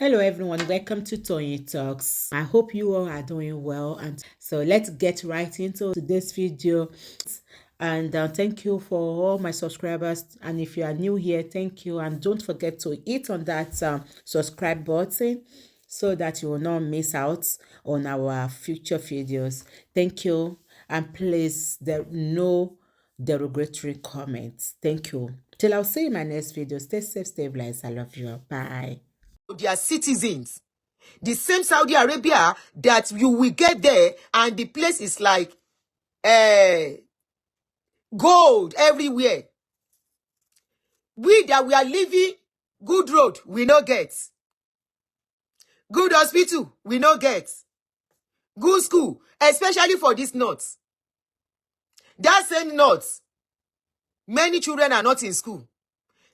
Hello everyone, welcome to Tony Talks. I hope you all are doing well, and so let's get right into today's video. And thank you for all my subscribers, and if you are new here, thank you, and don't forget to hit on that subscribe button so that you will not miss out on our future videos. Thank you, and please there no derogatory comments. Thank you. Till I'll see you in my next video. Stay safe, stay blessed. I love you. Bye. Their citizens. The same Saudi Arabia that you will get there and the place is like gold everywhere. We that we are living good road, we no get. Good hospital, we no get. Good school, especially for this north. That same north, many children are not in school.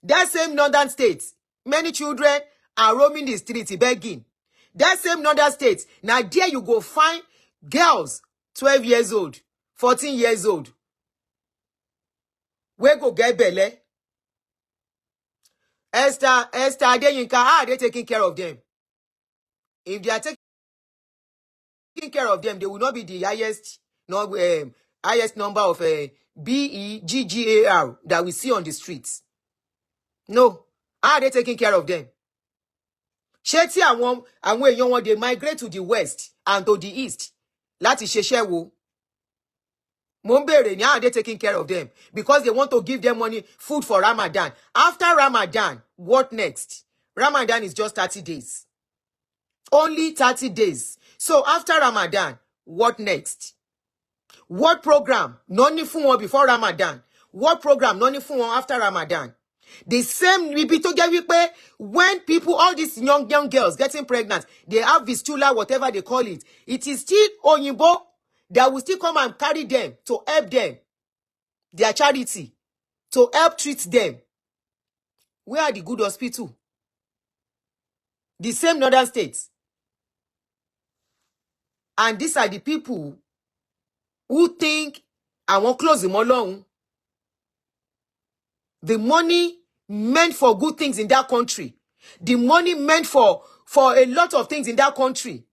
That same northern states, many children are roaming the streets begging. That same northern states, now there you go find girls 12 years old, 14 years old. We go get belle. Esther, Adeyinka, how are they taking care of them? If they are taking care of them, they will not be the highest number of BEGGAR that we see on the streets. No. How are they taking care of them? Sheti and when you want they migrate to the west and to the east. Láti ṣiṣẹ́ wo. How are they taking care of them? Because they want to give them money, food for Ramadan. After Ramadan, what next? Ramadan is just 30 days. Only 30 days. So after Ramadan, what next? What program? None fún wọn before Ramadan. What program? None fún wọn after Ramadan. The same when people, all these young girls getting pregnant, they have fistula, whatever they call it. It is still Oyinbo that will still come and carry them to help them. Their charity. To help treat them. Where are the good hospital? The same northern states. And these are the people who think I won't close them alone. The money meant for good things in that country. The money meant for a lot of things in that country.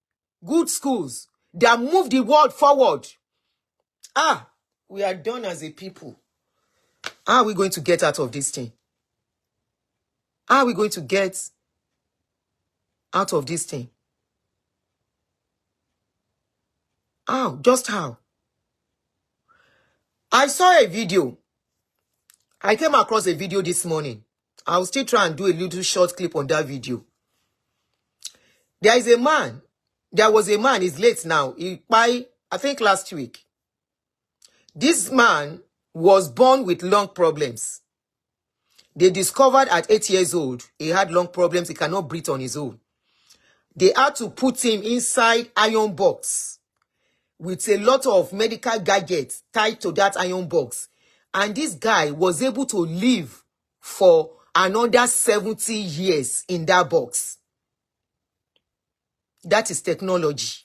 Good schools that move the world forward. We are done as a people. How are we going to get out of this thing? How are we going to get out of this thing? How? Just how? I saw a video. I came across a video this morning. I'll still try and do a little short clip on that video. There was a man, he's late now. I think last week. This man was born with lung problems. They discovered at 8 years old, he had lung problems, he cannot breathe on his own. They had to put him inside iron box with a lot of medical gadgets tied to that iron box. And this guy was able to live for another 70 years in that box. That is technology.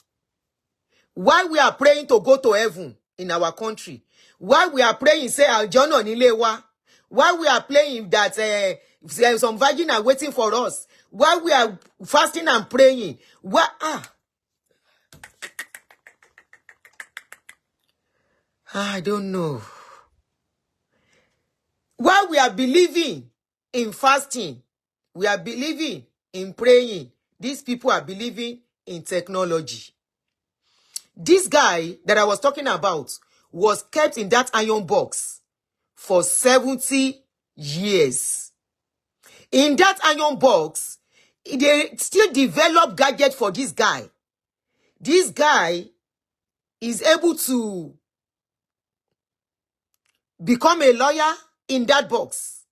While we are praying to go to heaven in our country, while we are praying, say, Aljono Nilewa, while we are praying that there's some virgin are waiting for us, while we are fasting and praying, I don't know. While we are believing in fasting, we are believing in praying, these people are believing in technology. This guy that I was talking about was kept in that iron box for 70 years. In that iron box, they still develop gadget for this guy. This guy is able to become a lawyer in that box.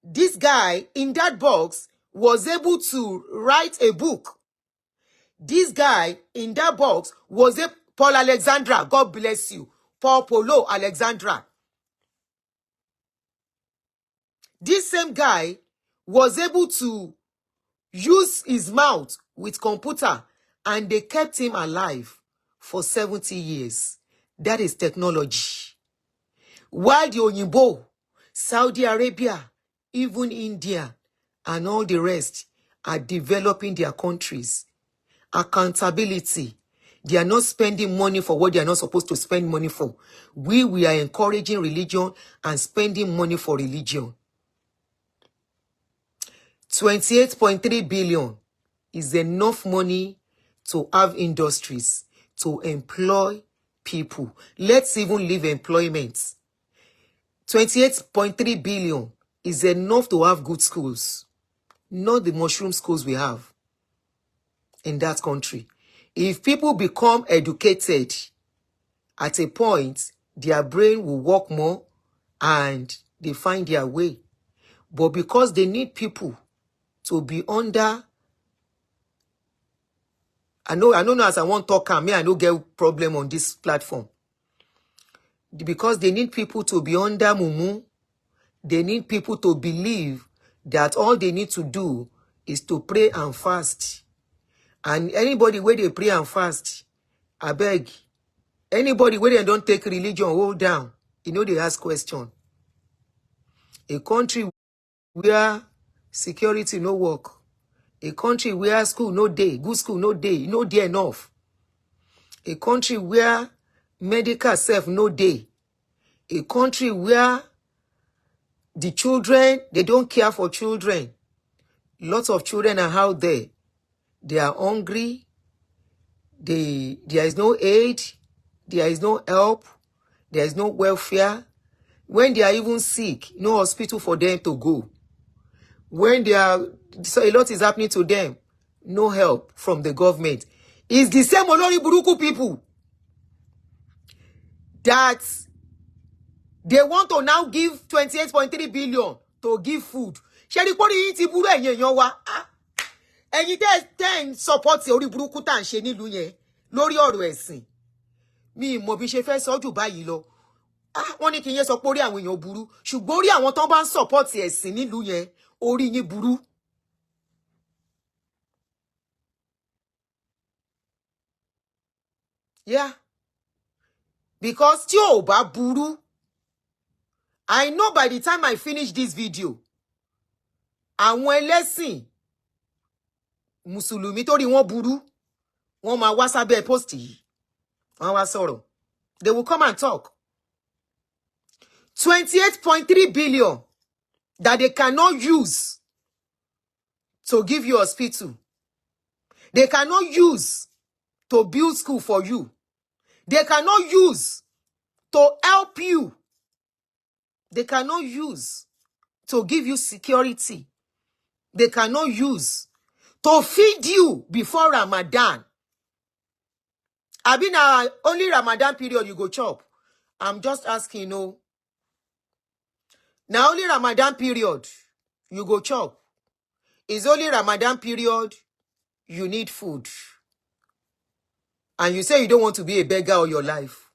This guy in that box was able to write a book. This guy in that box was Paul Alexandra. God bless you. Paul Polo Alexandra. This same guy was able to use his mouth with computer and they kept him alive for 70 years. That is technology. While the Oyinbo, Saudi Arabia, even India, and all the rest are developing their countries. Accountability. They are not spending money for what they are not supposed to spend money for. We are encouraging religion and spending money for religion. 28.3 billion is enough money to have industries, to employ people. Let's even leave employment. 28.3 billion is enough to have good schools, not the mushroom schools we have in that country. If people become educated, at a point, their brain will work more and they find their way. But because they need people to be under, I know as I want to talk, I don't get problem on this platform. Because they need people to be under mumu, they need people to believe that all they need to do is to pray and fast. And anybody where they pray and fast, I beg, anybody where they don't take religion, hold down. They ask question. A country where security no work, a country where school no day, good school no day, no day enough. A country where medical self no day. A country where the children, they don't care for children. Lots of children are out there. They are hungry. There is no aid. There is no help. There is no welfare. When they are even sick, no hospital for them to go. When so a lot is happening to them, no help from the government. It's the same Olori Buruku people that they want to now give 28.3 billion to give food. Ẹ̀yin tẹ́ support orí burúkú tá ń ṣe nílùú yẹn lórí ọ̀rọ̀ ẹ̀sìn. Mi mọ̀ bí ṣe fẹ́ sọ jù báyìí lọ. Wọ́n ní kí yẹn sọ pé orí àwọn èèyàn burú, ṣùgbọ́n orí àwọn tán bá ń support ẹ̀sìn nílùú yẹn, orí yín burú. Yeah. Because tí ò bá burú, I know by the time I finish this video, àwọn ẹlẹ́sìn Mùsùlùmí tó rí wọn burú, wọ́n máa wá sábẹ́ post yìí. Wọ́n wá sọ̀rọ̀. They will come and talk. 28.3 billion that they cannot use to give you hospital. They cannot use to build school for you. They cannot use to help you. They cannot use to give you security. They cannot use to feed you before Ramadan. I been only Ramadan period you go chop. I'm just asking, Now only Ramadan period you go chop. It's only Ramadan period you need food. And you say you don't want to be a beggar all your life.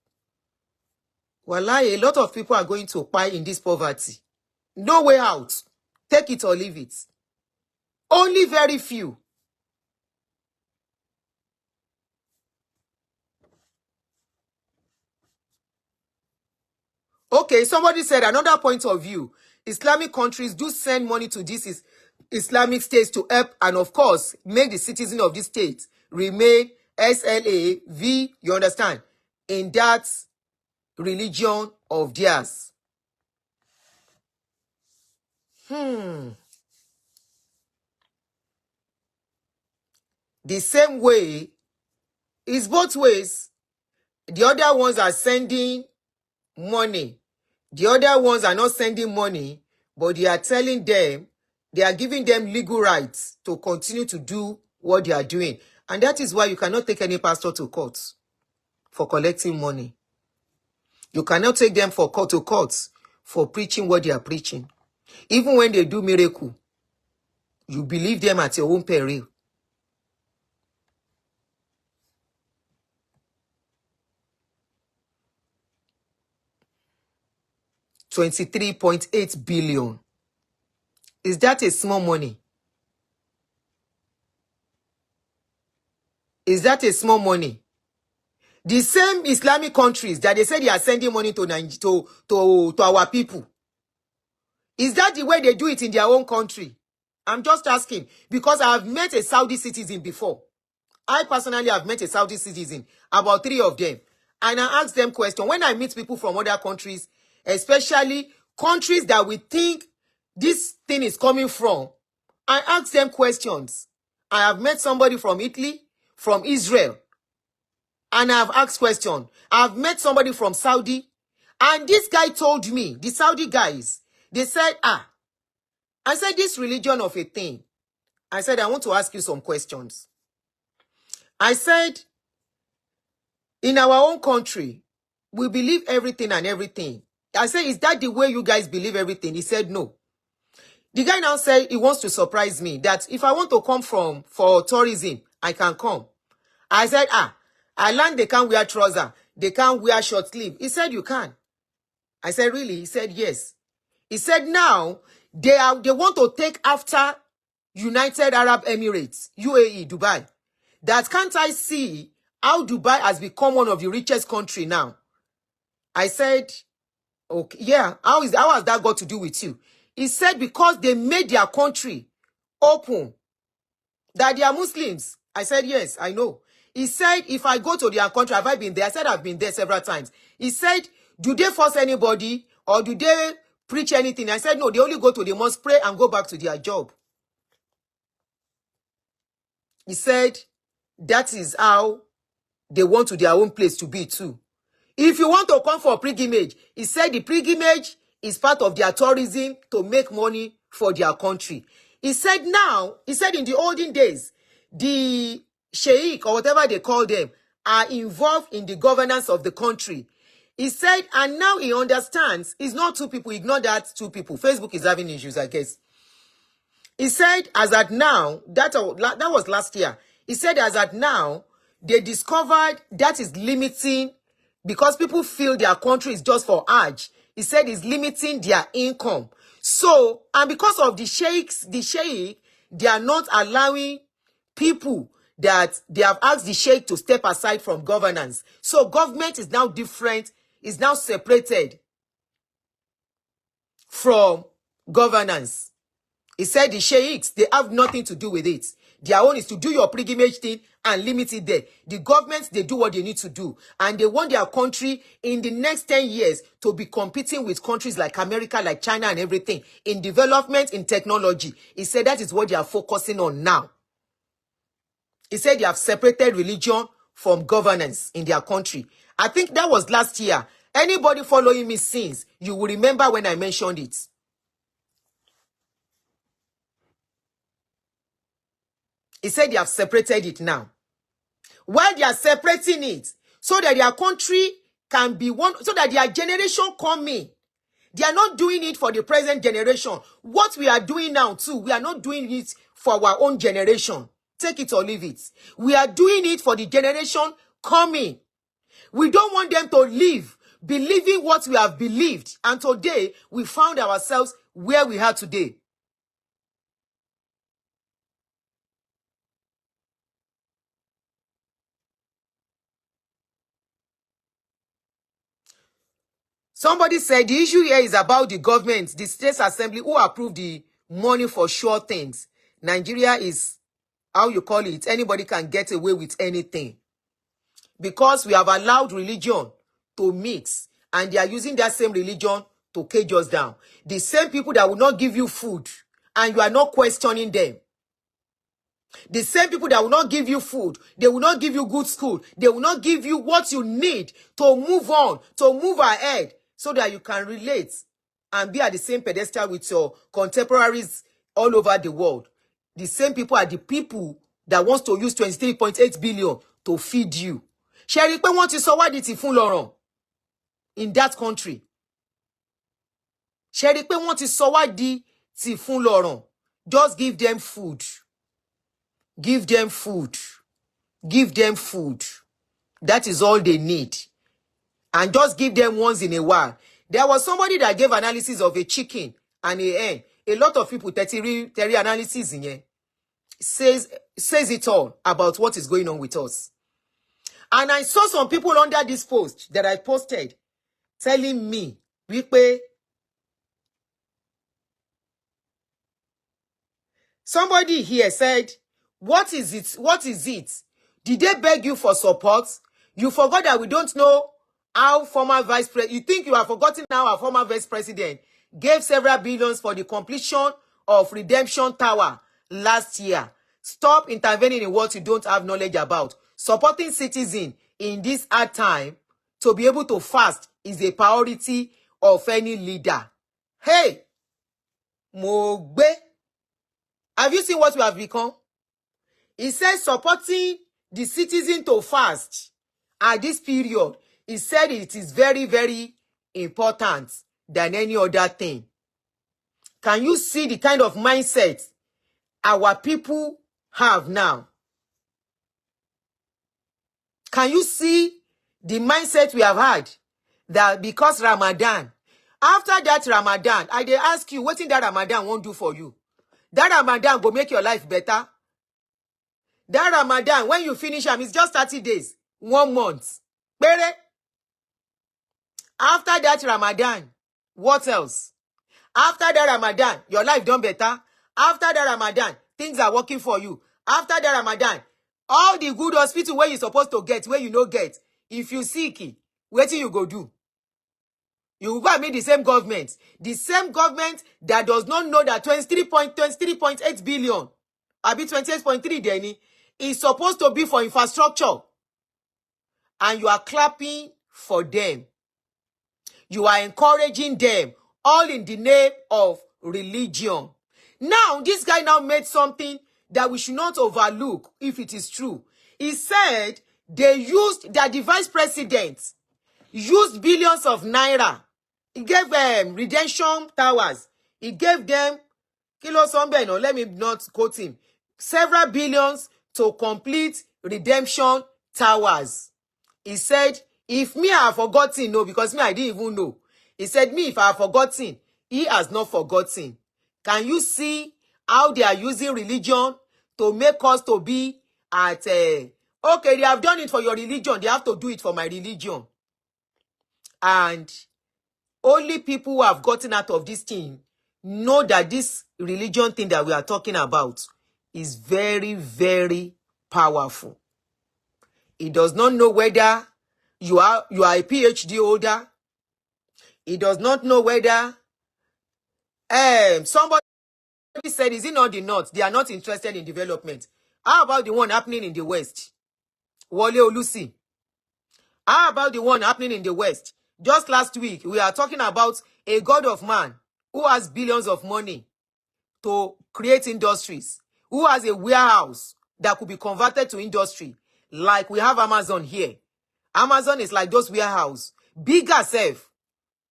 Wallahi, a lot of people are going to pie in this poverty. No way out. Take it or leave it. Only very few. Okay, somebody said another point of view. Islamic countries do send money to these Islamic states to help and, of course, make the citizens of this state remain SLAV, you understand, in that religion of theirs. The same way, is both ways. The other ones are sending money. The other ones are not sending money, but they are telling them, they are giving them legal rights to continue to do what they are doing. And that is why you cannot take any pastor to court for collecting money. You cannot take them to court for preaching what they are preaching. Even when they do miracle, you believe them at your own peril. $23.8 billion. Is that a small money? Is that a small money? The same Islamic countries that they say they are sending money to our people. Is that the way they do it in their own country? I'm just asking because I have met a Saudi citizen before. I personally have met a Saudi citizen, about 3 of them. And I ask them questions. When I meet people from other countries, especially countries that we think this thing is coming from, I ask them questions. I have met somebody from Italy, from Israel, and I have asked questions. I have met somebody from Saudi, and this guy told me, the Saudi guys, they said, I said, this religion of a thing. I said, I want to ask you some questions. I said, in our own country, we believe everything and everything. I said, is that the way you guys believe everything? He said, no. The guy now said he wants to surprise me that if I want to come for tourism, I can come. I said, I learned they can't wear trousers. They can't wear short sleeve. He said, you can. I said, really? He said, yes. He said, now, they want to take after United Arab Emirates, UAE, Dubai. That can't I see how Dubai has become one of the richest country now? I said, okay, yeah, how has that got to do with you? He said, because they made their country open, that they are Muslims. I said, yes, I know. He said, if I go to their country, have I been there? I said, I've been there several times. He said, do they force anybody or do they preach anything? I said, no, they only go to the mosque, pray and go back to their job. He said, that is how they want to their own place to be too. If you want to come for a pilgrimage, he said the pilgrimage is part of their tourism to make money for their country. He said now, he said in the olden days, the sheikh or whatever they call them are involved in the governance of the country. He said, and now he understands, it's not 2 people, ignore that 2 people. Facebook is having issues, I guess. He said, as at now, that was last year. He said, as at now, they discovered that is limiting, because people feel their country is just for Hajj. He said it's limiting their income. So, and because of the sheikh, they are not allowing people that they have asked the sheikh to step aside from governance. So government is now different, is now separated from governance. He said the sheikhs, they have nothing to do with it. Their own is to do your pilgrimage thing and limit it there. The governments, they do what they need to do. And they want their country in the next 10 years to be competing with countries like America, like China and everything. In development, in technology. He said that is what they are focusing on now. He said they have separated religion from governance in their country. I think that was last year. Anybody following me since, you will remember when I mentioned it. He said they have separated it now. While they are separating it, so that their country can be one, so that their generation come in. They are not doing it for the present generation. What we are doing now too, we are not doing it for our own generation. Take it or leave it. We are doing it for the generation coming. We don't want them to live believing what we have believed. And today, we found ourselves where we are today. Somebody said the issue here is about the government, the state assembly, who approved the money for sure things. Nigeria is, how you call it, anybody can get away with anything. Because we have allowed religion to mix, and they are using that same religion to cage us down. The same people that will not give you food, and you are not questioning them. The same people that will not give you food, they will not give you good school, they will not give you what you need to move on, to move ahead, so that you can relate and be at the same pedestal with your contemporaries all over the world. The same people are the people that wants to use 23.8 billion to feed you. Ṣé pé wọ́n ti sọ wá di ti fún lọ́rùn in that country. Ṣé pé wọ́n ti sọ wá di ti fún lọ́rùn. Just give them food. Give them food. Give them food. That is all they need. And just give them once in a while. There was somebody that gave analysis of a chicken and a hen. A lot of people, 30 analysis in here, says it all about what is going on with us. And I saw some people under this post that I posted telling me, wípé, Somebody here said, what is it? What is it? Did they beg you for support? You forgot that we don't know how former vice president, you think you have forgotten how our former vice president gave several billions for the completion of Redemption Tower last year. Stop intervening in what you don't have knowledge about. Supporting citizens in this hard time to be able to fast is a priority of any leader. Hey, Mogbe, have you seen what we have become? He said supporting the citizen to fast at this period. He said it is very, very important than any other thing. Can you see the kind of mindset our people have now? Can you see the mindset we have had? That because Ramadan, after that Ramadan, I dey ask you, what that Ramadan won't do for you? That Ramadan go make your life better? That Ramadan, when you finish them, it's just 30 days, 1 month. Bere. After that Ramadan, what else? After that Ramadan, your life done better. After that Ramadan, things are working for you. After that Ramadan, all the good hospital where you supposed to get, where you no get, if you sick, what you go do? You will go and meet the same government. The same government that does not know that 23.8 billion, I be 28.3 Denny, is supposed to be for infrastructure. And you are clapping for them. You are encouraging them, all in the name of religion. Now, this guy now made something that we should not overlook if it is true. He said that the vice president used billions of naira. He gave them redemption towers. He gave them, let me not quote him, several billions to complete redemption towers. He said, if me I have forgotten, no, because me I didn't even know. He said, me if I have forgotten, he has not forgotten. Can you see how they are using religion to make us to be at, okay, they have done it for your religion, they have to do it for my religion. And only people who have gotten out of this thing know that this religion thing that we are talking about is very, very powerful. He does not know whether you are a PhD holder. He does not know whether somebody said, is it not the North? They are not interested in development. How about the one happening in the West? Wole Olusi. How about the one happening in the West? Just last week, we are talking about a God of man who has billions of money to create industries, who has a warehouse that could be converted to industry. Like we have Amazon here. Amazon is like those warehouse, bigger self.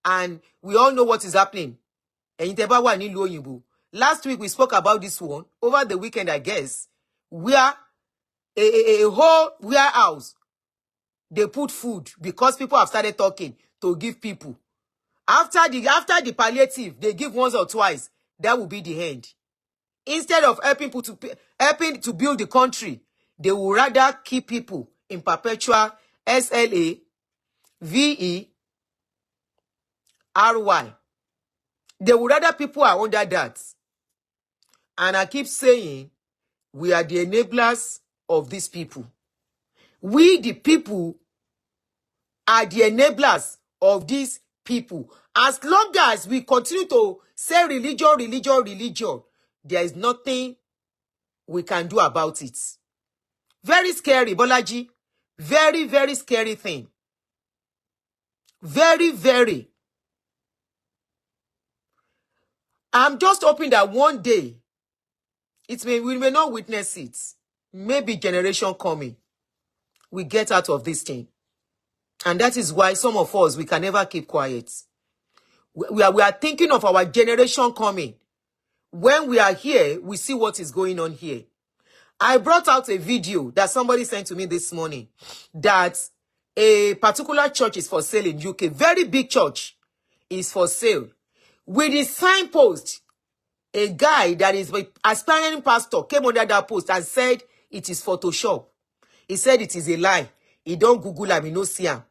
And we all know what is happening. Last week, we spoke about this one. Over the weekend, I guess, where a whole warehouse, they put food because people have started talking to give people. After the palliative, they give once or twice. That will be the end. Instead of helping to build the country, they will rather keep people in perpetual SLA, VE, RY. They would rather people are under that. And I keep saying, we are the enablers of these people. We, the people, are the enablers of these people. As long as we continue to say religion, there is nothing we can do about it. Very scary, Bolaji. Very, very scary thing. Very, very. I'm just hoping that one day, we may not witness it. Maybe generation coming, we get out of this thing. And that is why some of us, we can never keep quiet. We are thinking of our generation coming. When we are here, we see what is going on here. I brought out a video that somebody sent to me this morning that a particular church is for sale in UK. Very big church is for sale. With the signpost, a guy that is an aspiring pastor came under that post and said it is Photoshop. He said it is a lie. He don't Google him, he no see him.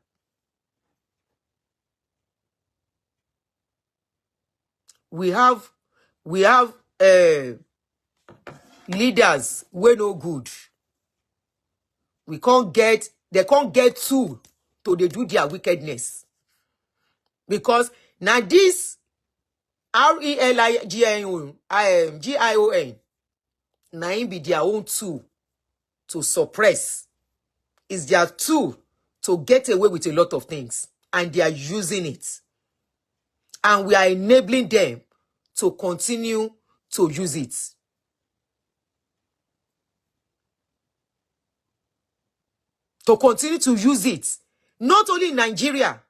We have leaders wey no good. They can't get tool to dey do their wickedness. Because now this RELIGION, na im be their own tool to suppress. Is their tool to get away with a lot of things. And they are using it. And we are enabling them to continue to use it. To continue to use it. Not only in Nigeria,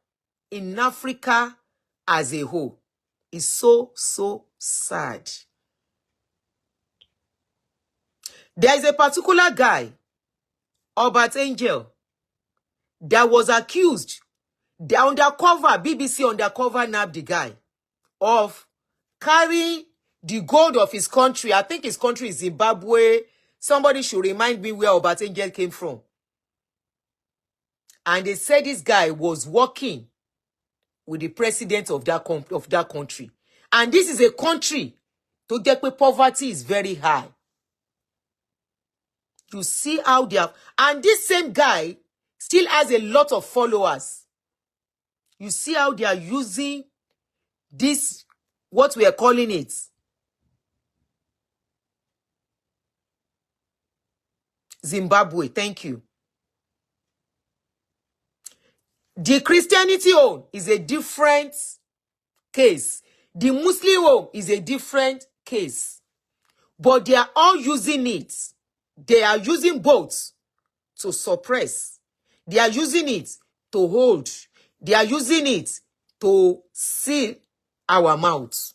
in Africa as a whole. It's so, so sad. There is a particular guy, Albert Angel, that was accused, the undercover, BBC undercover nabbed the guy, of carrying the gold of his country. I think his country is Zimbabwe. Somebody should remind me where Albert Angel came from. And they said this guy was working with the president of that country. And this is a country to get where poverty is very high. You see how they have, and this same guy still has a lot of followers. You see how they are using this, what we are calling it, Zimbabwe. Thank you. The Christianity home is a different case. The Muslim home is a different case. But they are all using it. They are using both to suppress. They are using it to hold. They are using it to seal our mouths.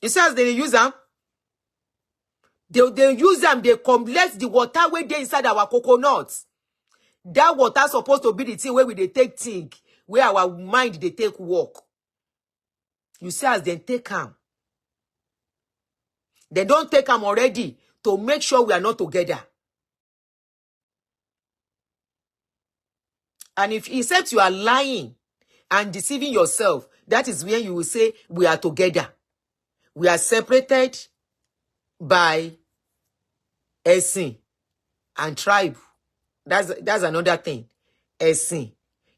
You see as they use them? They use them, they collect the water where they inside our coconuts. That water supposed to be the thing where we they take think, where our mind they take walk. You see as they take them. They don't take them already to make sure we are not together. And if except you are lying and deceiving yourself, that is when you will say we are together. We are separated by Esin and tribe. That's another thing. Esin.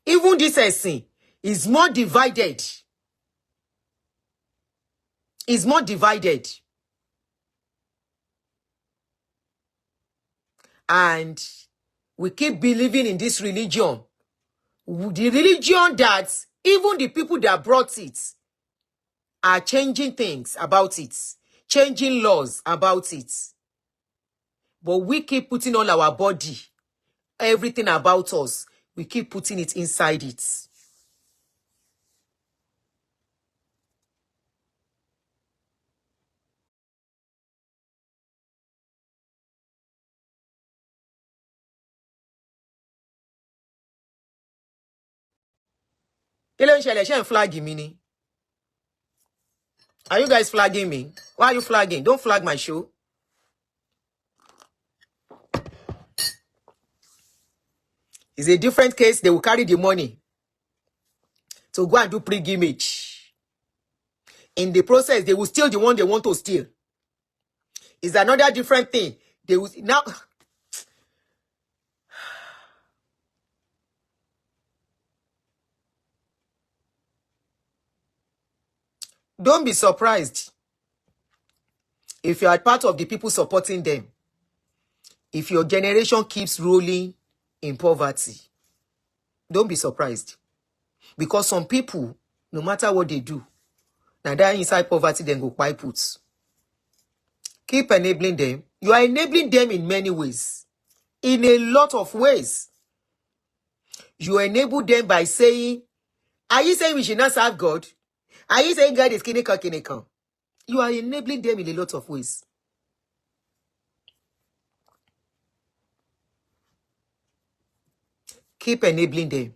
Even this Esin is more divided. Is more divided. And we keep believing in this religion. The religion that even the people that brought it are changing things about it. Changing laws about it. But we keep putting all our body, everything about us, we keep putting it inside it. Flagging me. Are you guys flagging me? Why are you flagging? Don't flag my show. It's a different case. They will carry the money to go and do pre-image. In the process, they will steal the one they want to steal. It's another different thing. They will now. Don't be surprised if you are part of the people supporting them. If your generation keeps rolling in poverty, don't be surprised. Because some people, no matter what they do, now they're inside poverty, then go quite put. Keep enabling them. You are enabling them in many ways. In a lot of ways. You enable them by saying, are you saying we should not serve God? Are you saying God is kineka? You are enabling them in a lot of ways. Keep enabling them.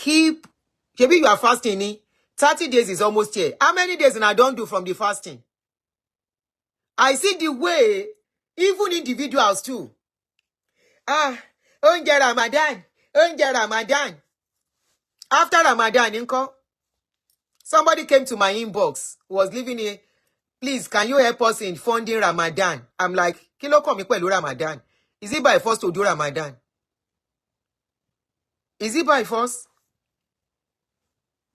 Maybe you are fasting. 30 days is almost here. How many days I don't do from the fasting? I see the way, even individuals too. Onge Ramadan. After Ramadan, inko. Somebody came to my inbox, was living here. Please, can you help us in funding Ramadan? I'm like, kí ló kàn mí pẹ̀lú Ramadan? Is it by force to do Ramadan? Is it by force?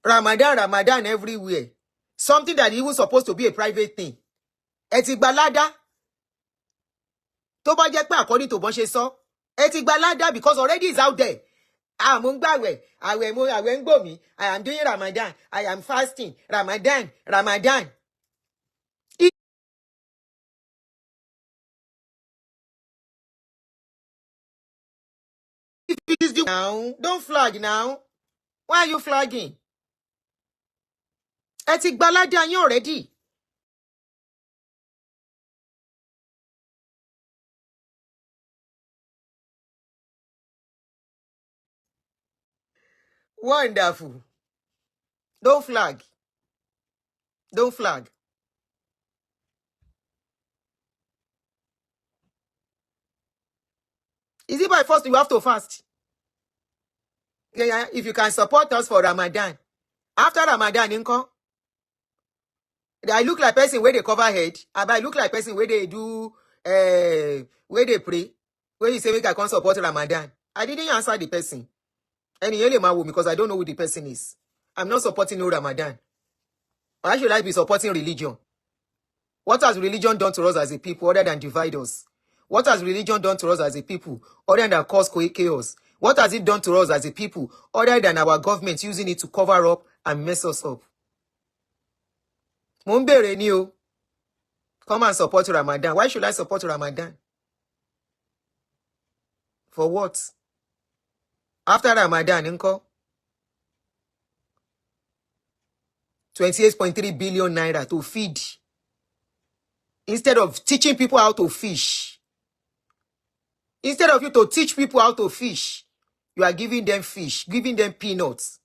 Ramadan everywhere. Something that even supposed to be a private thing. Ẹ ti gba ládá. Tó bá jẹ́ pé according to bọ́n ṣe sọ. Ẹ ti gba ládá because already it's out there. Mo ń gbàwẹ̀, àwẹ̀ ń gbò mí. I am doing Ramadan. I am fasting. Ramadan. If it is the now, don't flag now. Why are you flagging? Ẹ ti gba ládá yín already. Wonderful. Don't flag. Don't flag. Is it by force you have to fast? Yeah, if you can support us for Ramadan. After Ramadan, inko, I look like person where they cover head. I look like person where they do, where they pray. Where you say make I can't support Ramadan. I didn't answer the person. And he only with because I don't know who the person is. I'm not supporting no Ramadan. Why should I be supporting religion? What has religion done to us as a people other than divide us? What has religion done to us as a people other than cause chaos? What has it done to us as a people other than our government using it to cover up and mess us up? Mo ń bèrè ni o. Come and support Ramadan. Why should I support Ramadan? For what? After Ramadan, inko, 28.3 billion naira to feed. Instead of teaching people how to fish. Instead of you to teach people how to fish, you are giving them fish, giving them peanuts.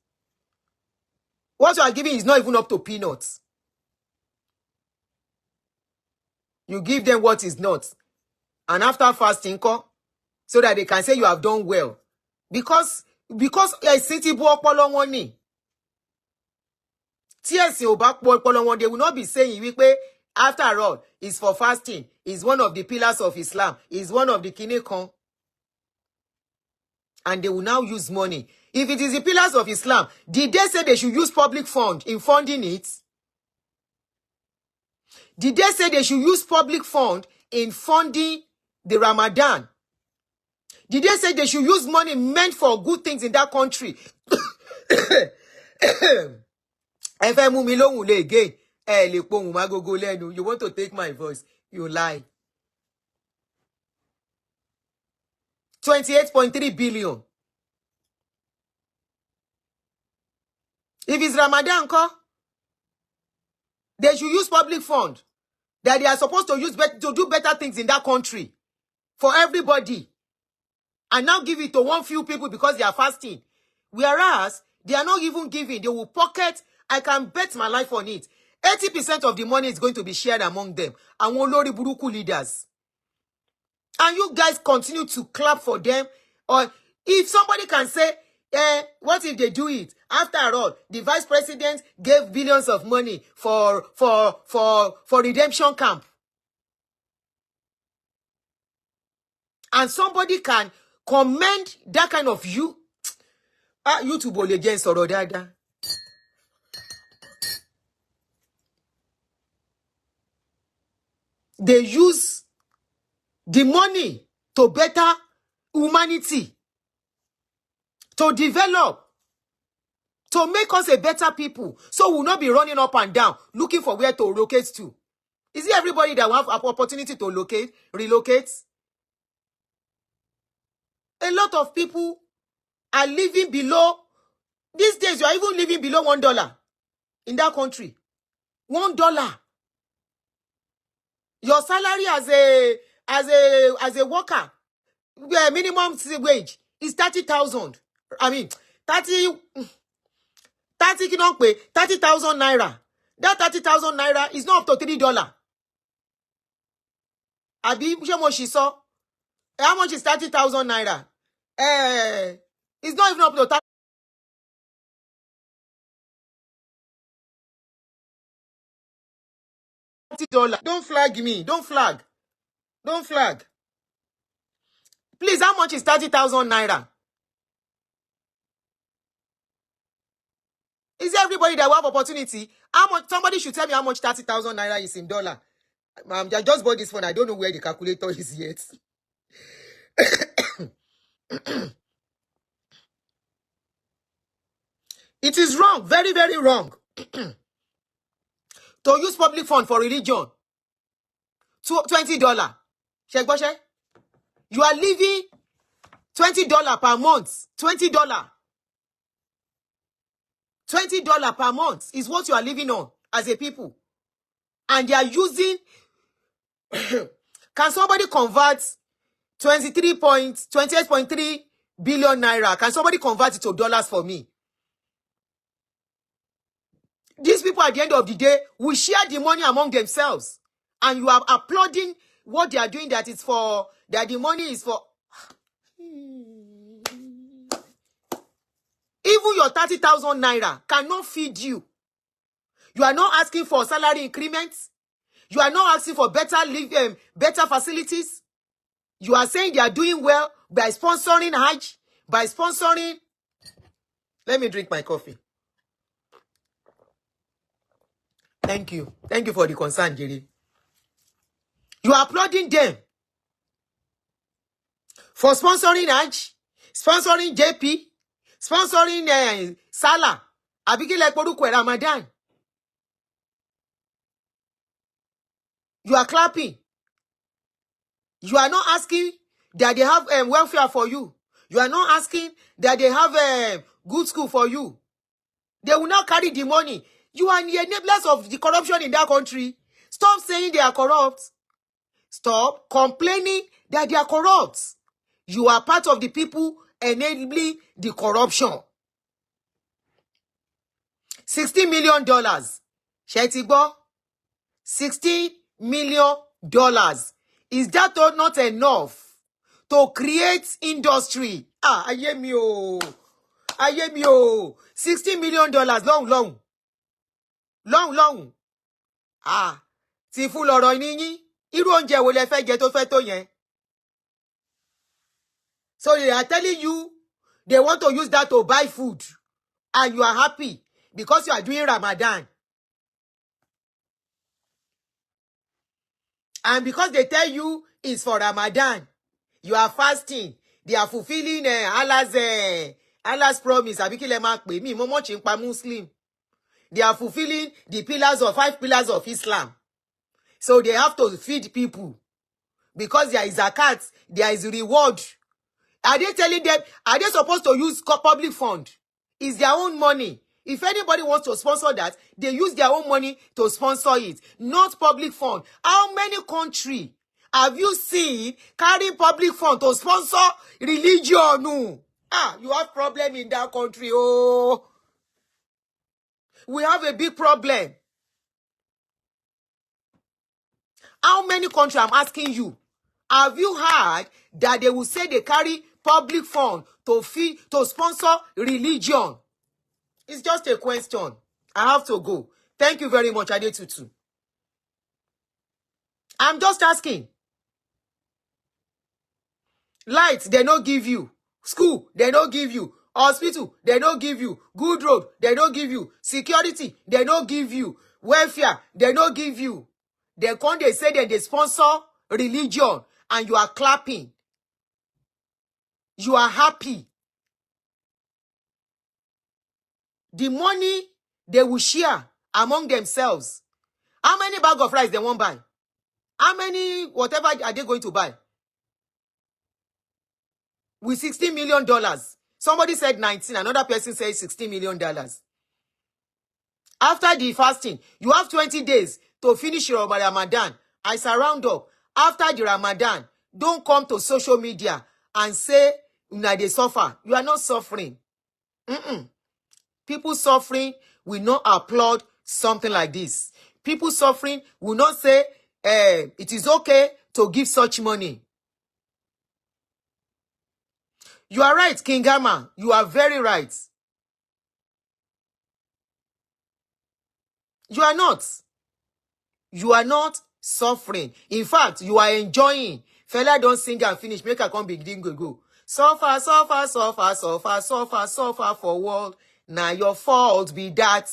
What you are giving is not even up to peanuts. You give them what is not. And after fasting, so that they can say you have done well. Because ẹ̀sìn ti bọ́ ọpọlọ wọn ni. Tí ẹ̀sìn ò bá bọ́ ọpọlọ wọn, they will not be saying wípé after all, it's for fasting. It's one of the pillars of Islam. It's one of the kinikon. And they will now use money. If it is the pillars of Islam, did they say they should use public fund in funding it? Did they say they should use public fund in funding the Ramadan? Did they say they should use money meant for good things in that country? Ẹ fẹ́ mú mi lóhùn lé again. Ẹ lè pohùn má gogo lẹ́nu. You want to take my voice. You lie. 28.3 billion. If it's Ramadan, they should use public fund that they are supposed to use to do better things in that country for everybody. And now give it to one few people because they are fasting. Whereas they are not even giving. They will pocket. I can bet my life on it. 80% of the money is going to be shared among them. And olórí burúkú leaders. And you guys continue to clap for them. Or if somebody can say, what if they do it? After all, the vice president gave billions of money for redemption camp. And somebody can commend that kind of you. YouTube ò lè jẹ́ n sọ̀rọ̀ dáadáa. They use the money to better humanity, to develop, to make us a better people. So we'll not be running up and down, looking for where to locate to. Is it everybody that will have an opportunity to relocate? A lot of people are living below. These days, you are even living below $1 in that country. $1. Your salary as a worker, minimum wage is 30,000. I mean, 30,000 naira. That 30,000 naira is not up to $3. Abi, how much is 30,000 naira? It's not even up to $30. Don't flag me. Don't flag. Don't flag. Please, how much is 30,000 naira? Is there everybody that will have opportunity? How much? Somebody should tell me how much 30,000 naira is in dollar. I just bought this phone. I don't know where the calculator is yet. It is wrong, very, very wrong, to use public fund for religion. $20. You are living $20 per month. $20. $20 per month is what you are living on as a people. And they are using... Can somebody convert 28.3 billion naira? Can somebody convert it to dollars for me? These people at the end of the day will share the money among themselves. And you are applauding what they are doing, that the money is for... Even your 30,000 naira cannot feed you. You are not asking for salary increments. You are not asking for better facilities. You are saying they are doing well by sponsoring Hajj, by sponsoring... Let me drink my coffee. Thank you. Thank you for the concern, Jerry. You are applauding them for sponsoring Hajj, sponsoring JP, sponsoring Salah, Abigile Porukwe Ramadan. You are clapping. You are not asking that they have welfare for you. You are not asking that they have good school for you. They will not carry the money. You are the enablers of the corruption in that country. Stop saying they are corrupt. Stop complaining that they are corrupt. You are part of the people enabling the corruption. $60 million. Shetibo. $60 million. Is that not enough to create industry? Ayé mi o. $60 million. Long. Ti fún lọ́rọ̀ níyín. Irú oúnjẹ wo lẹ fẹ́ jẹ tó fẹ́ tó yẹn? So they are telling you they want to use that to buy food. And you are happy because you are doing Ramadan. And because they tell you it's for Ramadan, you are fasting. They are fulfilling Allah's promise. Muslim. They are fulfilling the 5 pillars of Islam. So they have to feed people. Because there is zakat, there is reward. Are they telling them, are they supposed to use public fund? It's their own money. If anybody wants to sponsor that, they use their own money to sponsor it, not public fund. How many countries have you seen carrying public fund to sponsor religion? No. You have problem in that country. Oh, we have a big problem. How many countries, I'm asking you, have you heard that they will say they carry public fund to sponsor religion? It's just a question. I have to go. Thank you very much, Adetutu. I'm just asking. Light, they don't give you. School, they don't give you. Hospital, they don't give you. Good road, they don't give you. Security, they don't give you. Welfare, they don't give you. They say that they sponsor religion and you are clapping. You are happy. The money they will share among themselves. How many bag of rice they won't buy? How many whatever are they going to buy? With $60 million. Somebody said 19. Another person said $60 million. After the fasting, you have 20 days to finish your Ramadan. I surround up. After the Ramadan, don't come to social media and say, they suffer. You are not suffering. People suffering will not applaud something like this. People suffering will not say, it is okay to give such money. You are right, King Gama. You are very right. You are not. You are not suffering. In fact, you are enjoying. Fella don't sing and finish. Make her come begin go. Suffer, suffer, suffer, suffer, suffer, suffer for world. Now your fault be that.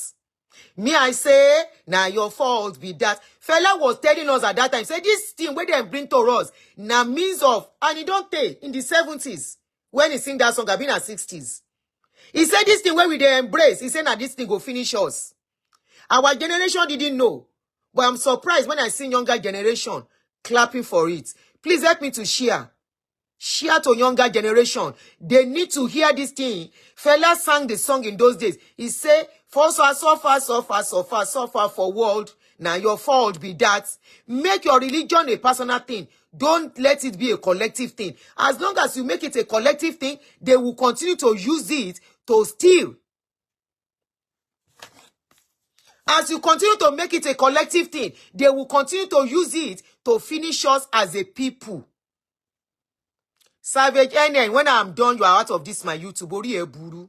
Me, I say, now your fault be that. Fella was telling us at that time, say this thing where they bring to us, now means of, and he don't take in the 70s. When he sing that song, I've been at 60s. He said this thing where we they embrace. He said, now this thing go finish us. Our generation didn't know. But I'm surprised when I see younger generation clapping for it. Please help me to share. Share to younger generation. They need to hear this thing. Fella sang the song in those days. He said, for suffer, suffer, suffer, suffer for world. Now your fault be that. Make your religion a personal thing. Don't let it be a collective thing. As long as you make it a collective thing, they will continue to use it to steal. As you continue to make it a collective thing, they will continue to use it to finish us as a people. Savage NN, when I'm done, you are out of this, my YouTube. Ori eburu.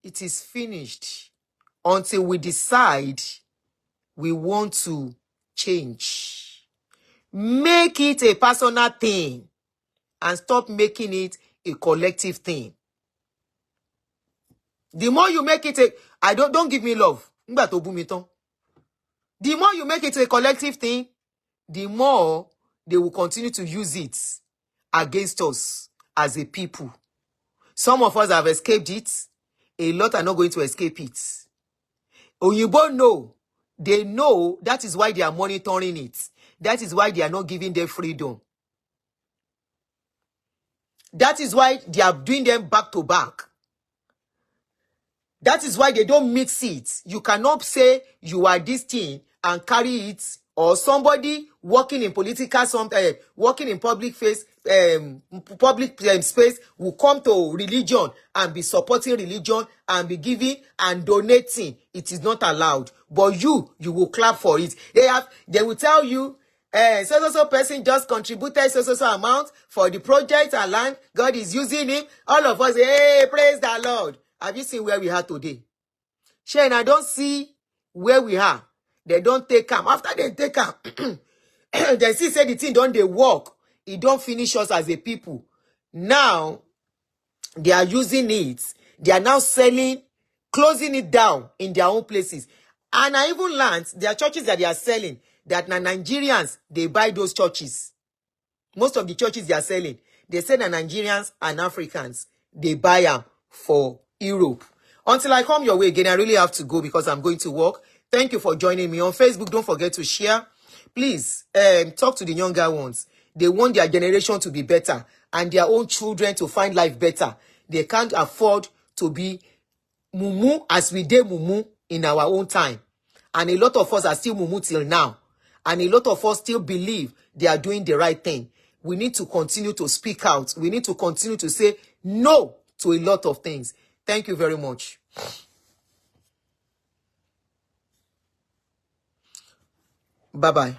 It is finished until we decide we want to change. Make it a personal thing and stop making it a collective thing. The more you make it don't give me love. The more you make it a collective thing, the more they will continue to use it against us as a people. Some of us have escaped it. A lot are not going to escape it. Oyinbo know. They know that is why they are monitoring it. That is why they are not giving them freedom. That is why they are doing them back to back. That is why they don't mix it. You cannot say you are this thing and carry it, or somebody working in political, working in public space will come to religion and be supporting religion and be giving and donating. It is not allowed. But you will clap for it. They will tell you, so person just contributed so amount for the project and land. God is using him. All of us, hey, praise the Lord. Have you seen where we are today? Shane, I don't see where we are. They don't take them. After they take them, they still say the thing don't they work. It don't finish us as a people. Now, they are using it. They are now selling, closing it down in their own places. And I even learned there are churches that they are selling that now Nigerians, they buy those churches. Most of the churches they are selling, they say that Nigerians and Africans, they buy them for Europe. Until I come your way again, I really have to go because I'm going to work. Thank you for joining me on Facebook. Don't forget to share. Please talk to the younger ones. They want their generation to be better and their own children to find life better. They can't afford to be mumu as we did mumu in our own time. And a lot of us are still mumu till now. And a lot of us still believe they are doing the right thing. We need to continue to speak out. We need to continue to say no to a lot of things. Thank you very much. Bye-bye.